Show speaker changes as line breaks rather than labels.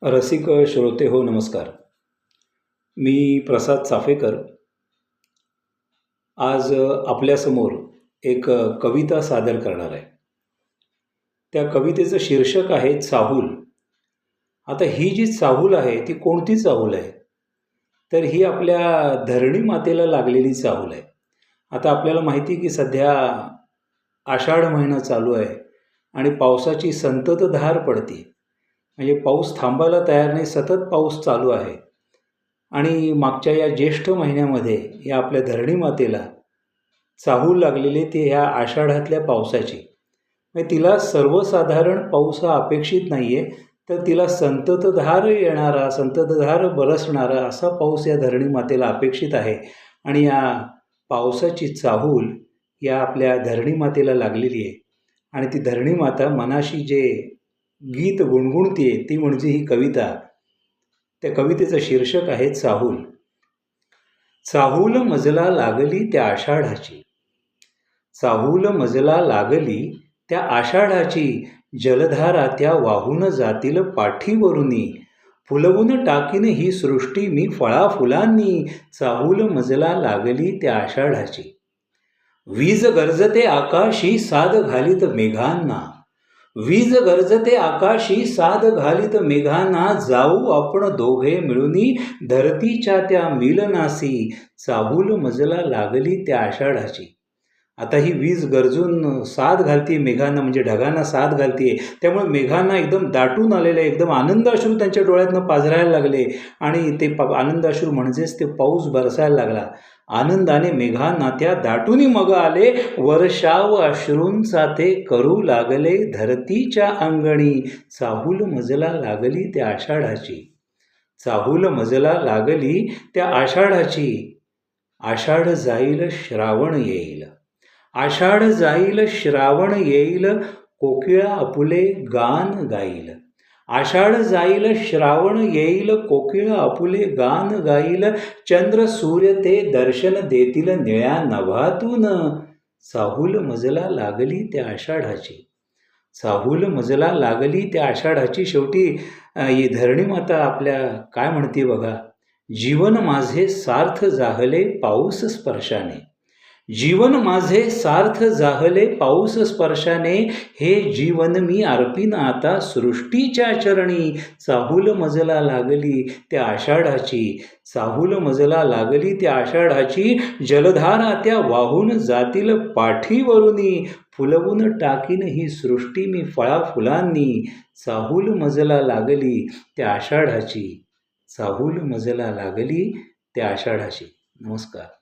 रसिक श्रोते हो नमस्कार. मी प्रसाद चाफेकर. आज आपल्यासमोर एक कविता सादर करणार आहे. त्या कवितेचं शीर्षक आहे चाहूल. आता ही जी चाहूल आहे ती कोणती चाहूल आहे? तर ही आपल्या धरणी मातेला लागलेली चाहूल आहे. आता आपल्याला माहिती की सध्या आषाढ महिना चालू आहे आणि पावसाची संततधार पडते. म्हणजे पाऊस थांबायला तयार नाही, सतत पाऊस चालू आहे. आणि मागच्या या ज्येष्ठ महिन्यामध्ये या आपल्या धरणी मातेला चाहूल लागलेली ते ह्या आषाढातल्या पावसाची. म्हणजे तिला सर्वसाधारण पाऊस हा अपेक्षित नाही आहे, तर तिला संततधार येणारा, संततधार बरसणारा असा पाऊस या धरणी मातेला अपेक्षित आहे. आणि या पावसाची चाहूल या आपल्या धरणी मातेला लागलेली आहे. आणि ती धरणी माता मनाशी जे गीत गुणगुणते ती म्हणजे ही कविता. त्या कवितेचं शीर्षक आहे चाहूल. चाहूल मजला लागली त्या आषाढाची, चाहूल मजला लागली त्या आषाढाची, जलधारा त्या वाहून जातील पाठीवरुनी, फुलवून टाकीन ही सृष्टी मी फळाफुलांनी, चाहूल मजला लागली त्या आषाढाची. वीज गरजते आकाशी साद घालीत मेघांना, वीज गरजते आकाशी साद घालीत मेघांना, जाऊ आपण दोघे मिळूनी धरतीच्या त्या मिलनासी, चाहूल मजला लागली त्या आषाढाची. आता ही वीज गरजून साद घालते मेघांना, म्हणजे ढगांना साद घालते. त्यामुळे मेघांना एकदम दाटून आलेले, एकदम आनंदाश्रू त्यांच्या डोळ्यातनं पाझरायला लागले आणि ते आनंदाश्रू म्हणजेच ते पाऊस बरसायला लागला. आनंदाने मेघांना त्या दाटूनी मग आले, वर्षाव अश्रूंचा ते करू लागले धरतीच्या अंगणी, चाहूल मजला लागली त्या आषाढाची. चाहूल मजला लागली त्या आषाढाची. आषाढ जाईल श्रावण येईल, आषाढ जाईल श्रावण येईल, कोकिळा आपुले गान गाईल. आषाढ जाईल श्रावण येईल, कोकिळा आपुले गान गाईल, चंद्र सूर्य ते दर्शन देतील निळ्या नभातून, चाहूल मजला लागली त्या आषाढाची. चाहूल मजला लागली त्या आषाढाची. शेवटी ही धरणी माता आपल्या काय म्हणते बघा. जीवन माझे सार्थ जाहले पाऊस स्पर्शाने, जीवन माझे सार्थ जाहले पाऊस स्पर्शाने, हे जीवन मी अर्पिन आता सृष्टीच्या चरणी, चाहूल मजला लागली त्या आषाढाची. चाहूल मजला लागली त्या आषाढाची, जलधारा त्या वाहून जातील पाठीवरुनी, फुलवून टाकीन ही सृष्टी मी फळाफुलांनी, चाहूल मजला लागली त्या आषाढाची. चाहूल मजला लागली त्या आषाढाची. नमस्कार.